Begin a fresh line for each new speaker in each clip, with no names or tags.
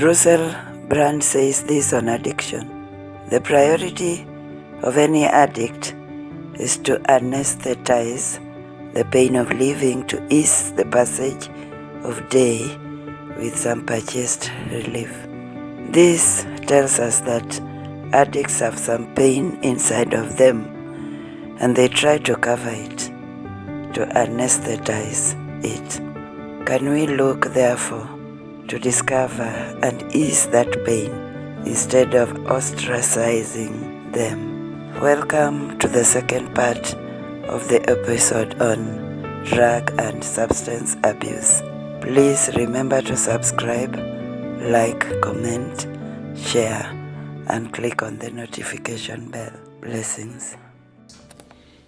Russell Brand says this on addiction: the priority of any addict is to anesthetize the pain of living, to ease the passage of day with some purchased relief. This tells us that addicts have some pain inside of them and they try to cover it, to anesthetize it. Can we look, therefore, to discover and ease that pain instead of ostracizing them? Welcome to the second part of the episode on drug and substance abuse. Please remember to subscribe, like, comment, share, and click on the notification bell. Blessings.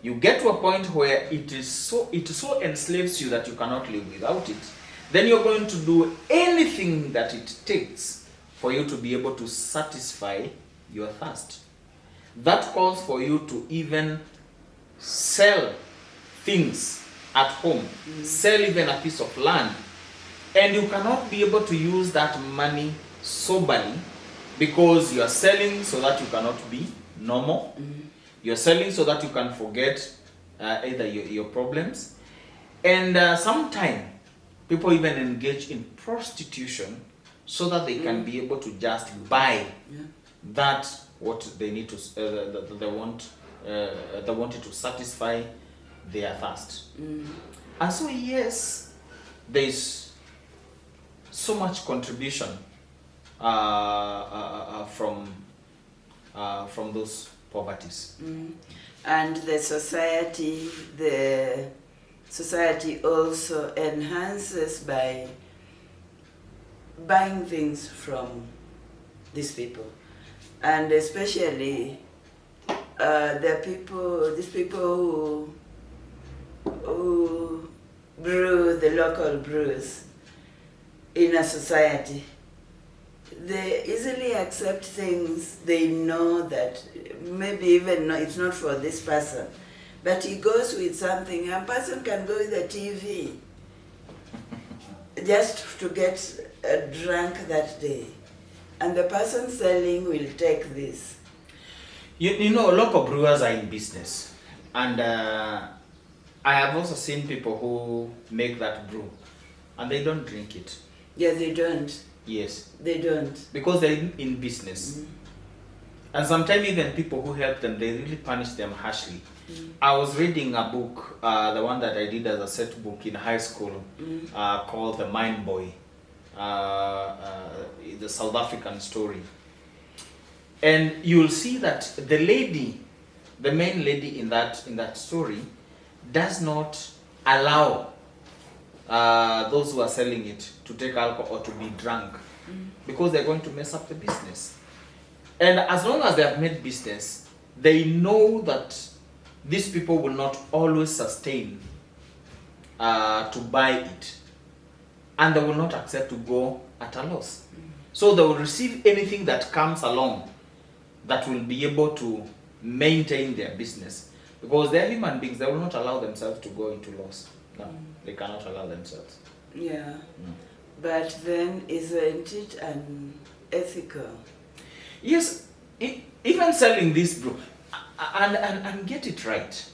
You get to a point where it so enslaves you that you cannot live without it. Then you're going to do anything that it takes for you to be able to satisfy your thirst. That calls for you to even sell things at home, sell even a piece of land, and you cannot be able to use that money soberly because you are selling so that you cannot be normal. You're selling so that you can forget either your problems. And sometimes people even engage in prostitution so that they can be able to just buy that what they need to they wanted to satisfy their thirst. And so yes, there is so much contribution from those poverties.
And the society also enhances by buying things from these people, and especially these people who brew the local brews in a society. They easily accept things they know that maybe even it's not for this person, but he goes with something. A person can go with a TV just to get drunk that day, and the person selling will take this.
You know, local brewers are in business, and I have also seen people who make that brew, and they don't drink it.
Yeah, they don't.
Yes.
They don't.
Because they're in business. And sometimes even people who help them, they really punish them harshly. I was reading a book, the one that I did as a set book in high school, called The Mine Boy. The South African story. And you'll see that the main lady in that story, does not allow those who are selling it to take alcohol or to be drunk, because they're going to mess up the business. And as long as they have made business, they know that these people will not always sustain to buy it, and they will not accept to go at a loss. So they will receive anything that comes along that will be able to maintain their business, because they're human beings. They will not allow themselves to go into loss. No, they cannot allow themselves.
Yeah. But then isn't it unethical?
Yes, even selling this brew, and get it right.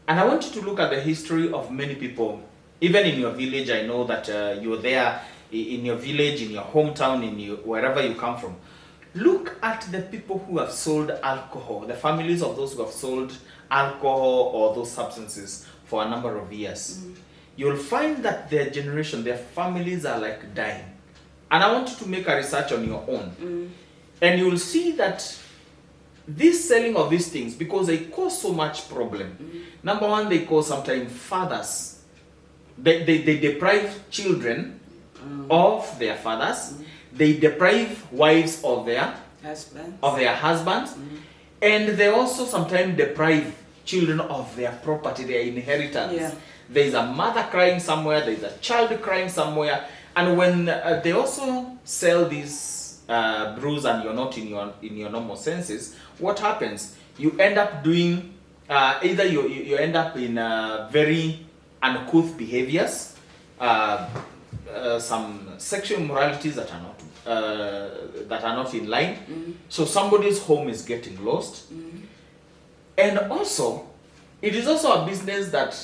And I want you to look at the history of many people, even in your village. I know that you're there, in your village, in your hometown, wherever you come from. Look at the people who have sold alcohol, the families of those who have sold alcohol or those substances for a number of years. You'll find that their generation, their families are like dying. And I want you to make a research on your own. And you'll see that this selling of these things, because they cause so much problem. Number one, they cause sometimes fathers. They deprive children of their fathers. They deprive wives of their husbands. And they also sometimes deprive children of their property, their inheritance.
Yeah.
There's a mother crying somewhere, there's a child crying somewhere. And when they also sell these brews and you're not in your normal senses, what happens? You end up doing, either you end up in very uncouth behaviors, some sexual immoralities that are not in line. So somebody's home is getting lost. And also, it is also a business that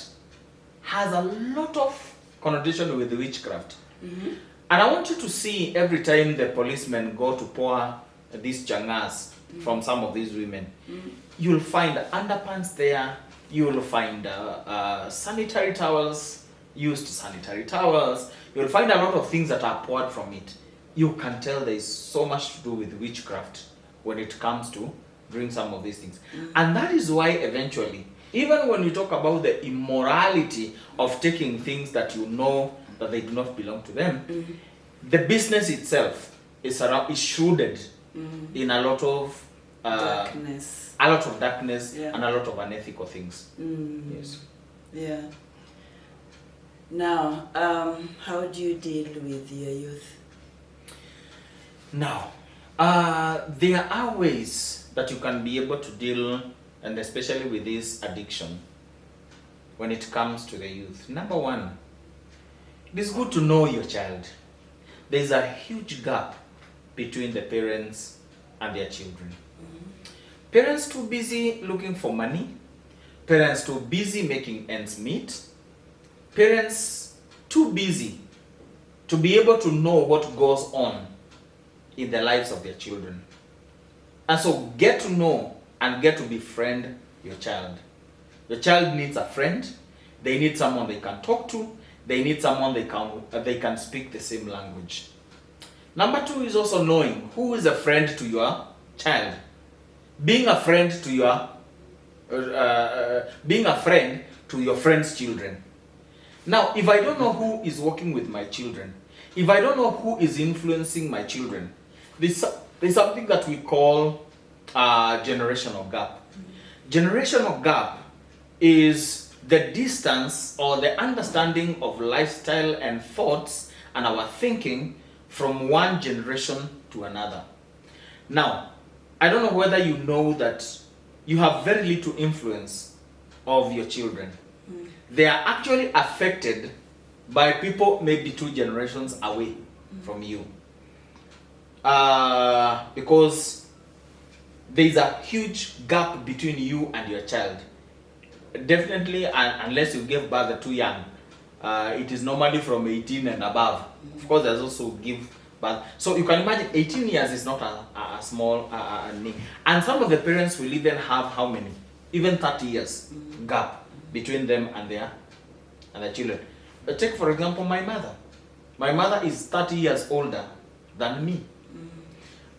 has a lot of connotation with witchcraft. And I want you to see every time the policemen go to pour these changas from some of these women, you'll find underpants there, you'll find sanitary towels, used sanitary towels, you'll find a lot of things that are poured from it. You can tell there is so much to do with witchcraft when it comes to doing some of these things. And that is why eventually, even when we talk about the immorality of taking things that you know that they do not belong to them, the business itself is shrouded in a lot of
darkness,
yeah, and a lot of unethical things. Yes.
Yeah. Now, how do you deal with your youth?
Now, there are ways that you can be able to deal, and especially with this addiction, when it comes to the youth. Number one, it is good to know your child. There's a huge gap between the parents and their children. Parents too busy looking for money. Parents too busy making ends meet. Parents too busy to be able to know what goes on in the lives of their children. And so get to know and get to befriend your child. Your child needs a friend. They need someone they can talk to. They need someone they can speak the same language. Number two is also knowing who is a friend to your child. Being a friend to your friend's children. Now, if I don't know who is working with my children, if I don't know who is influencing my children, there's something that we call generational gap. Generational gap is the distance or the understanding of lifestyle and thoughts and our thinking from one generation to another. Now, I don't know whether you know that you have very little influence of your children. They are actually affected by people maybe 2 generations away from you. Because there's a huge gap between you and your child. Definitely, unless you give birth too young, it is normally from 18 and above. Of course, there's also give birth. So you can imagine 18 years is not a small name. And some of the parents will even have how many? Even 30 years gap between them and their children. But take, for example, my mother. My mother is 30 years older than me.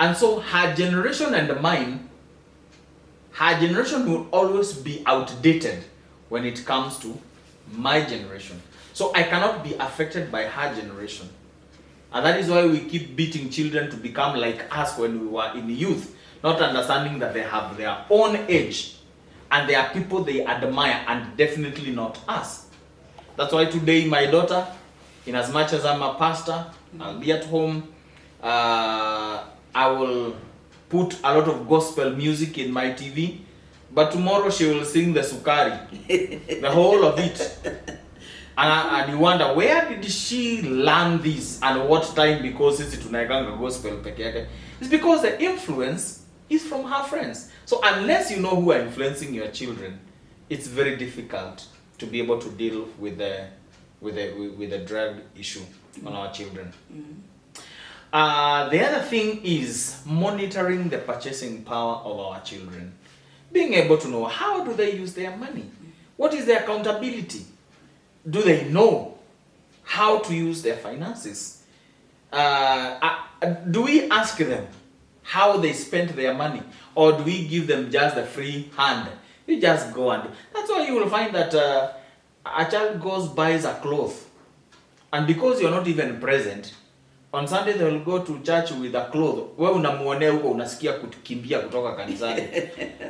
And so her generation and mine, her generation will always be outdated when it comes to my generation. So I cannot be affected by her generation. And that is why we keep beating children to become like us when we were in youth, not understanding that they have their own age and they are people they admire, and definitely not us. That's why today my daughter, in as much as I'm a pastor, I'll be at home, I will put a lot of gospel music in my TV, but tomorrow she will sing the Sukari, the whole of it. And you wonder, where did she learn this and what time? Because it's tunaikanga gospel peke yake. It's because the influence is from her friends. So unless you know who are influencing your children, it's very difficult to be able to deal with the drug issue on our children. The other thing is monitoring the purchasing power of our children. Being able to know, how do they use their money? What is their accountability? Do they know how to use their finances? Do we ask them how they spent their money? Or do we give them just the free hand? You just go and do. That's why you will find that a child goes, buys a cloth. And because you're not even present, on Sunday they will go to church with a cloth. Wewe unamuonea huko unasikia kukimbia kutoka kanisani.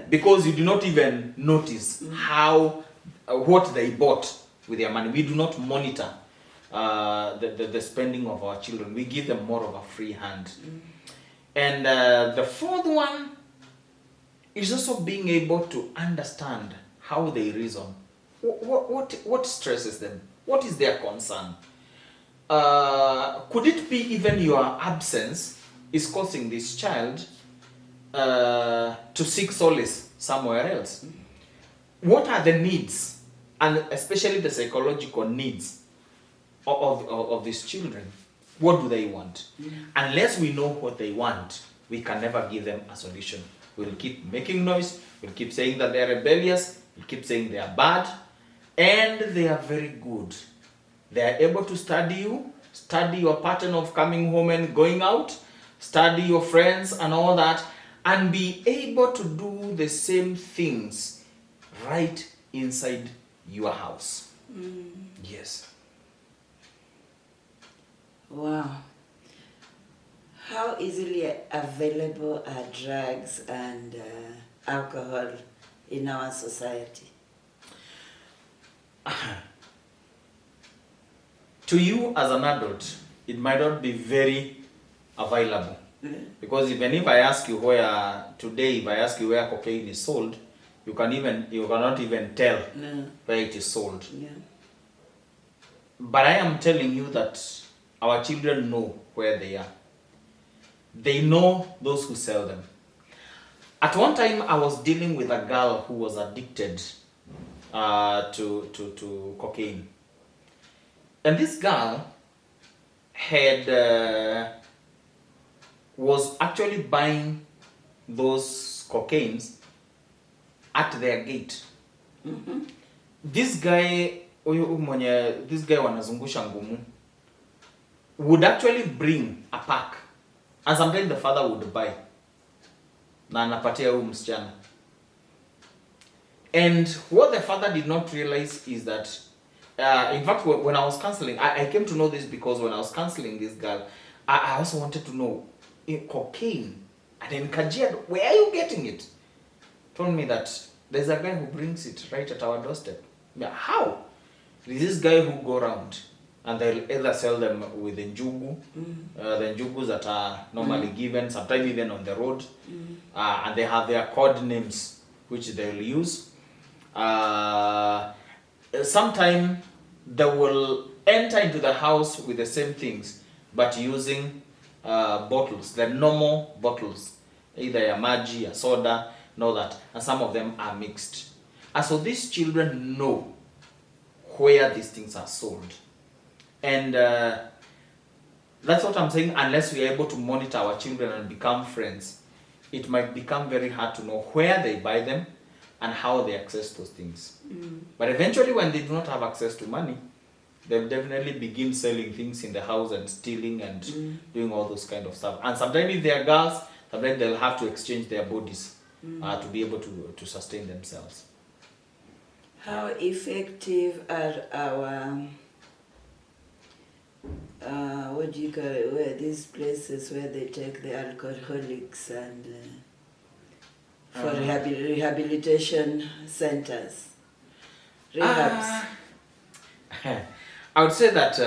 Because you do not even notice what they bought with their money. We do not monitor the spending of our children. We give them more of a free hand. And the fourth one is also being able to understand how they reason. What stresses them? What is their concern? Could it be even your absence is causing this child to seek solace somewhere else? What are the needs, and especially the psychological needs of these children? What do they want? Unless we know what they want, we can never give them a solution. We'll keep making noise, we'll keep saying that they're rebellious, we'll keep saying they are bad, and they are very good. They are able to study you, study your pattern of coming home and going out, study your friends and all that, and be able to do the same things right inside your house. Yes.
Wow. How easily available are drugs and alcohol in our society?
To you as an adult, it might not be very available. Because even if I ask you where today, if I ask you where cocaine is sold, you cannot even tell where it is sold.
Yeah.
But I am telling you that our children know where they are. They know those who sell them. At one time, I was dealing with a girl who was addicted to cocaine. And this girl was actually buying those cocaines at their gate. This guy wanazungusha ngumu would actually bring a pack, and sometimes the father would buy na anapatia huyu msichana. And what the father did not realize is that in fact, when I was counseling, I came to know this because when I was counseling this girl, I also wanted to know cocaine. And in Kajiado, where are you getting it? Told me that there's a guy who brings it right at our doorstep. Yeah, how? There's this guy who go around and they'll either sell them with the njugu, the njugus that are normally given, sometimes even on the road, and they have their code names which they'll use. Sometime they will enter into the house with the same things, but using bottles, the normal bottles, either a maji, a soda, and all that, and some of them are mixed. And so these children know where these things are sold. And that's what I'm saying, unless we are able to monitor our children and become friends, it might become very hard to know where they buy them and how they access those things. But eventually, when they do not have access to money, they'll definitely begin selling things in the house and stealing and doing all those kind of stuff. And sometimes if they are girls, sometimes they'll have to exchange their bodies to be able to sustain themselves.
How effective are our what do you call it? Where these places where they take the alcoholics and for rehabilitation centers, rehabs?
I would say that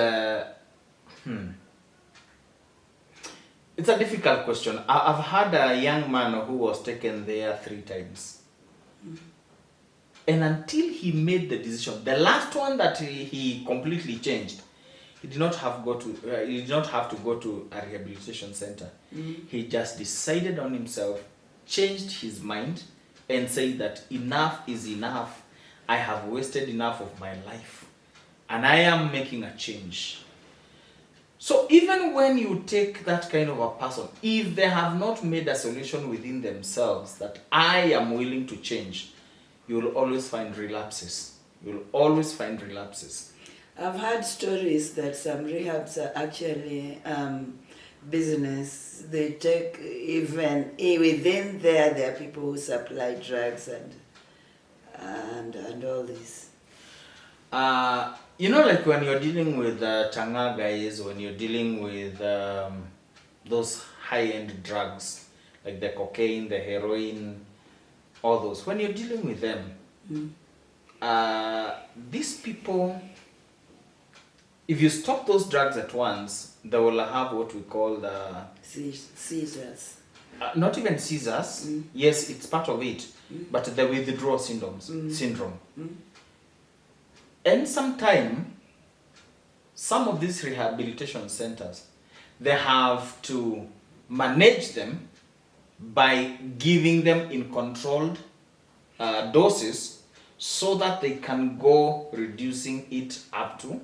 it's a difficult question. I've had a young man who was taken there 3 times. And until he made the decision, the last one that he completely changed, he did not have to go to a rehabilitation center. He just decided on himself, changed his mind, and said that enough is enough. I have wasted enough of my life, and I am making a change. So even when you take that kind of a person, if they have not made a solution within themselves that I am willing to change, you'll always find relapses.
I've heard stories that some rehabs are actually business. They take even within there are people who supply drugs and all this.
Like when you're dealing with changa guys, when you're dealing with those high-end drugs, like the cocaine, the heroin, all those, when you're dealing with them, these people, if you stop those drugs at once, they will have what we call the
seizures.
Not even seizures. Yes, it's part of it, but the withdrawal syndrome. And some of these rehabilitation centers, they have to manage them by giving them in controlled doses so that they can go reducing it up to.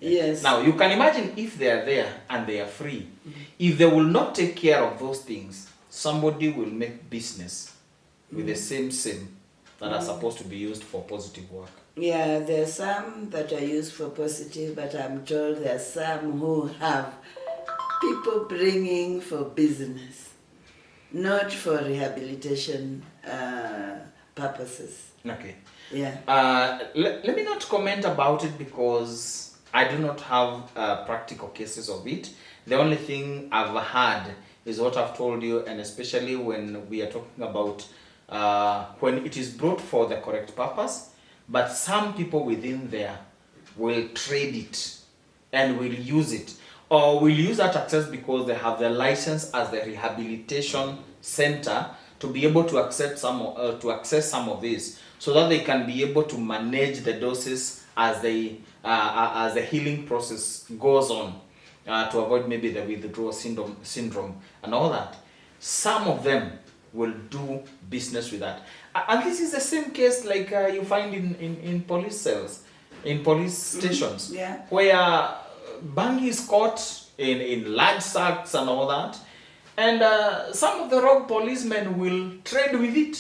Yes.
Now, you can imagine if they are there and they are free. If they will not take care of those things, somebody will make business with the same that are supposed to be used for positive work.
Yeah, there are some that are used for positive, but I'm told there are some who have people bringing for business, not for rehabilitation purposes.
Okay.
Yeah.
Let me not comment about it because I do not have practical cases of it. The only thing I've had is what I've told you, and especially when we are talking about when it is brought for the correct purpose, but some people within there will trade it and will use it, or will use that access because they have the license as the rehabilitation center to be able to access some of this, so that they can be able to manage the doses as the healing process goes on, to avoid maybe the withdrawal syndrome and all that. Some of them will do business with that, and this is the same case like you find in police cells, in police stations,
Yeah.
where bang is caught in large sacks and all that, and some of the rogue policemen will trade with it,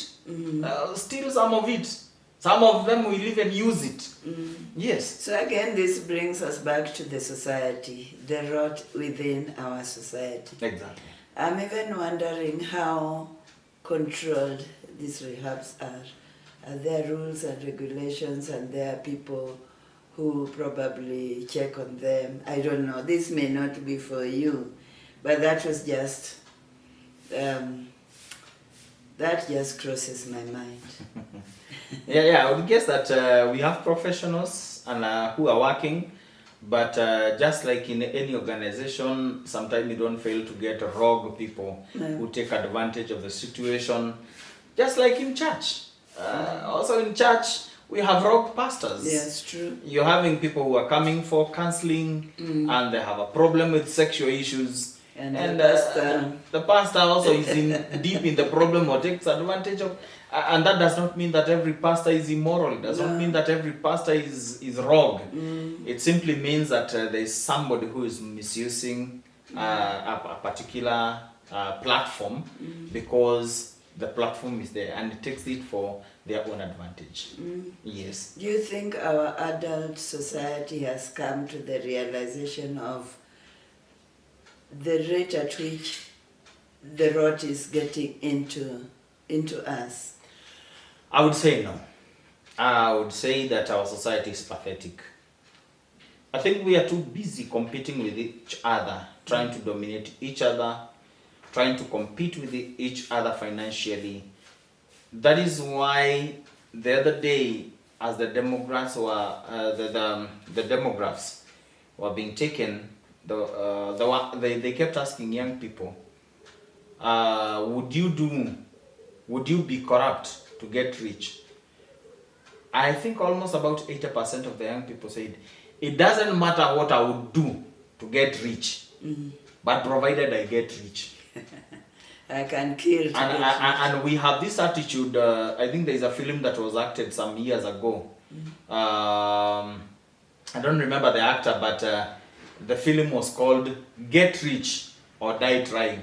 steal some of it. Some of them will even use it. Yes.
So again, this brings us back to the society, the rot within our society.
Exactly.
I'm even wondering how controlled these rehabs are. Are there rules and regulations, and there are people who probably check on them? I don't know. This may not be for you, but that was just, that just crosses my mind.
Yeah, I would guess that we have professionals and who are working, but just like in any organization, sometimes you don't fail to get rogue people who take advantage of the situation, just like in church. Also in church, we have rogue pastors.
Yes, true.
You're having people who are coming for counseling and they have a problem with sexual issues.
And
the pastor also is deep in the problem or takes advantage of, and that does not mean that every pastor is immoral. It does not mean that every pastor is rogue. It simply means that there is somebody who is misusing a particular platform because the platform is there and it takes it for their own advantage. Yes.
Do you think our adult society has come to the realization of the rate at which the rot is getting into us?
I would say no. I would say that our society is pathetic. I think we are too busy competing with each other, trying to dominate each other, trying to compete with each other financially. That is why the other day, as the demographs were being taken, they kept asking young people, would you be corrupt to get rich? I think almost about 80% of the young people said, it doesn't matter what I would do to get rich, but provided I get rich.
I can kill.
And we have this attitude. I think there is a film that was acted some years ago. I don't remember the actor, but the film was called Get Rich or Die Trying.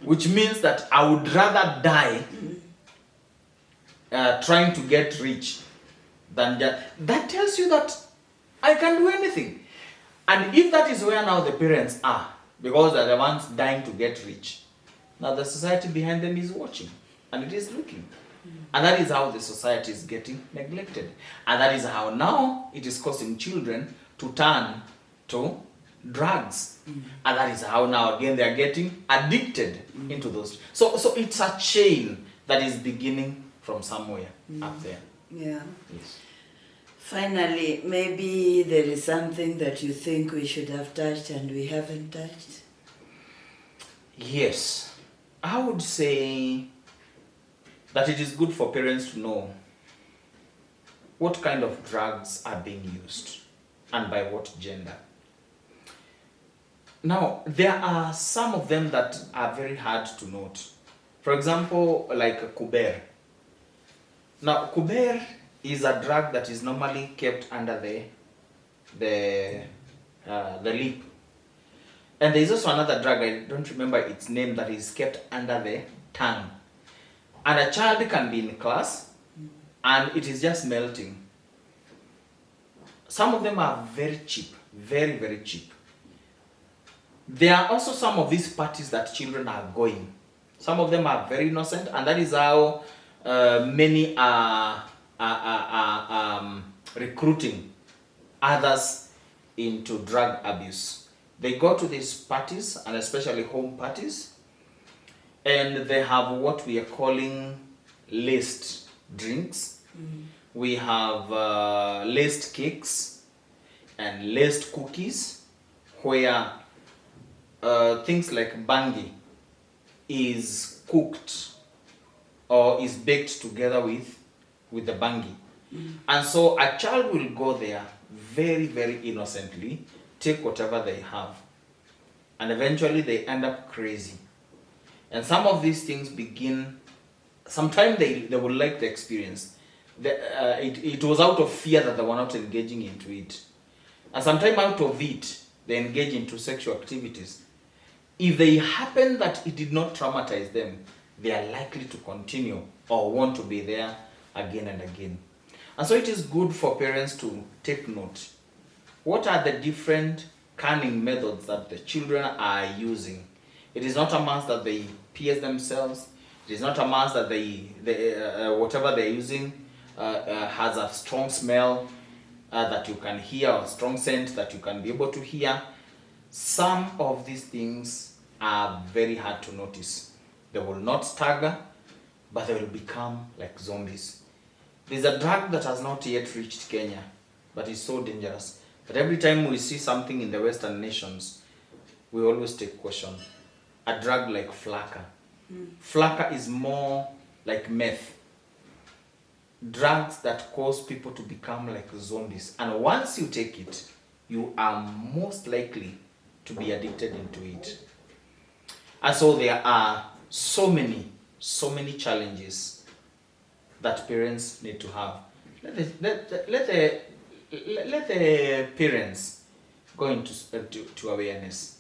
Which means that I would rather die trying to get rich than that tells you that I can do anything. And if that is where now the parents are, because they're the ones dying to get rich, now the society behind them is watching and it is looking. And that is how the society is getting neglected. And that is how now it is causing children to turn to drugs. And that is how now again they are getting addicted into those. So it's a chain that is beginning from somewhere up there.
Yeah.
Yes.
Finally, maybe there is something that you think we should have touched and we haven't touched?
Yes. I would say that it is good for parents to know what kind of drugs are being used. and by what gender. Now, there are some of them that are very hard to note. For example, like Kuber. Now, Kuber is a drug that is normally kept under the lip. And there is also another drug, I don't remember its name, that is kept under the tongue. And a child can be in class and it is just melting. Some of them are very cheap, very, very cheap. There are also some of these parties that children are going. Some of them are very innocent, and that is how many are recruiting others into drug abuse. They go to these parties, and especially home parties, and they have what we are calling laced drinks. We have laced cakes and laced cookies, where things like bangi is cooked or is baked together with the bangi. And so a child will go there very, very innocently, take whatever they have, and eventually they end up crazy. And some of these things begin, sometimes they will like the experience. It was out of fear that they were not engaging into it. And sometimes out of it, they engage into sexual activities. If they happen that it did not traumatize them, they are likely to continue or want to be there again and again. And so it is good for parents to take note. What are the different cunning methods that the children are using? It is not a must that they pierce themselves. It is not a must that whatever they're using has a strong smell that you can hear, or strong scent that you can be able to hear. Some of these things are very hard to notice. They will not stagger, but they will become like zombies. There's a drug that has not yet reached Kenya, but is so dangerous that every time we see something in the Western nations, we always take caution. A drug like Flaka. Flaka is more like meth. Drugs that cause people to become like zombies. And once you take it, you are most likely to be addicted into it. And so there are so many challenges that parents need to have. Let the parents go into awareness.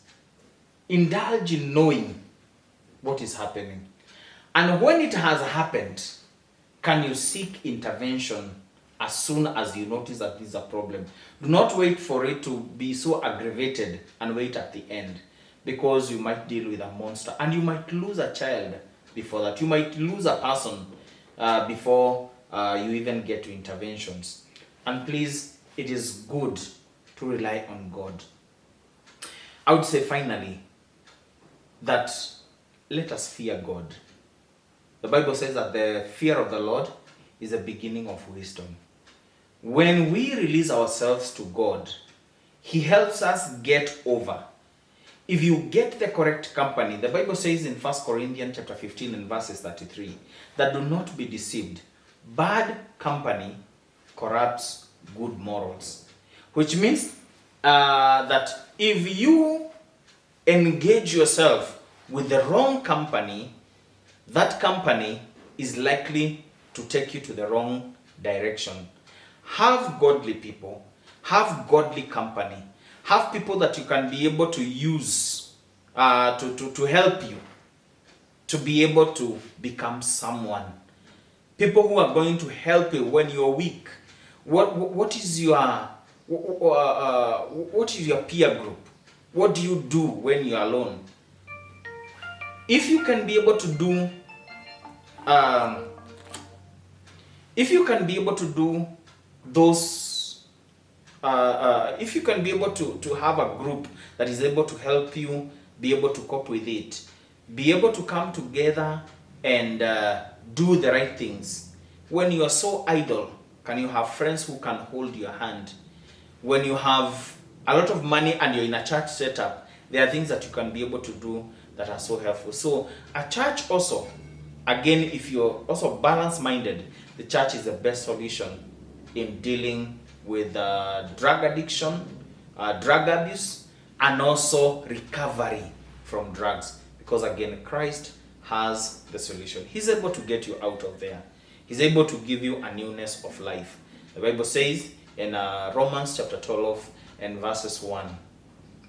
Indulge in knowing what is happening. And when it has happened, can you seek intervention as soon as you notice that this is a problem? Do not wait for it to be so aggravated and wait at the end, because you might deal with a monster and you might lose a child before that. You might lose a person before you even get to interventions. And please, it is good to rely on God. I would say finally that let us fear God. The Bible says that the fear of the Lord is the beginning of wisdom. When we release ourselves to God, He helps us get over. If you get the correct company, the Bible says in 1 Corinthians chapter 15 and verses 33, that do not be deceived. Bad company corrupts good morals. Which means that if you engage yourself with the wrong company, that company is likely to take you to the wrong direction. Have godly people, have godly company, have people that you can be able to use to help you to be able to become someone. People who are going to help you when you're weak. What is your peer group? What do you do when you're alone? If you can be able to do those, if you can be able to have a group that is able to help you be able to cope with it, be able to come together and do the right things. When you are so idle, can you have friends who can hold your hand? When you have a lot of money and you're in a church setup, there are things that you can be able to do that are so helpful. So a church also, again, if you're also balance-minded, the church is the best solution in dealing with drug addiction, drug abuse, and also recovery from drugs. Because again, Christ has the solution. He's able to get you out of there. He's able to give you a newness of life. The Bible says in Romans chapter 12 and verses 1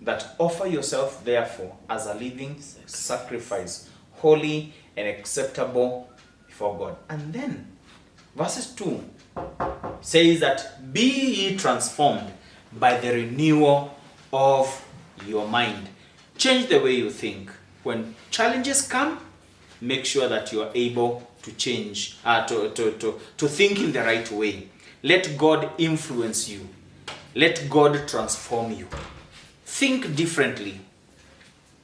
that offer yourself therefore as a living sacrifice, holy and acceptable before God. And then verses 2 says that be ye transformed by the renewal of your mind. Change the way you think. When challenges come, make sure that you are able to change, to think in the right way. Let God influence you. Let God transform you. Think differently.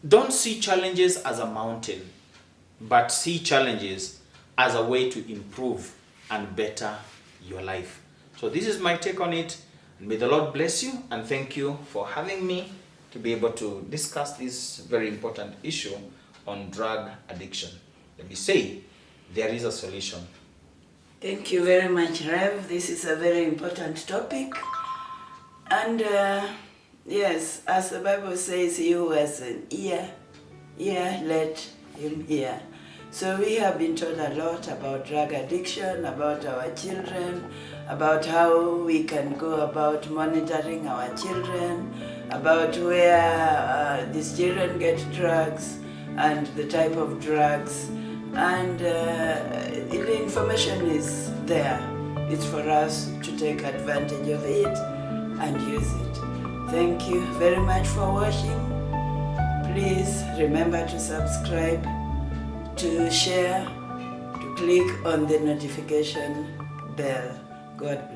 Don't see challenges as a mountain, but see challenges as a way to improve and better your life. So this is my take on it. May the Lord bless you, and thank you for having me to be able to discuss this very important issue on drug addiction. Let me say, there is a solution.
Thank you very much, Rev. This is a very important topic. And yes, as the Bible says, he who has an ear, let him hear. So we have been told a lot about drug addiction, about our children, about how we can go about monitoring our children, about where these children get drugs and the type of drugs. And the information is there. It's for us to take advantage of it and use it. Thank you very much for watching. Please remember to subscribe, to share, to click on the notification bell. God bless.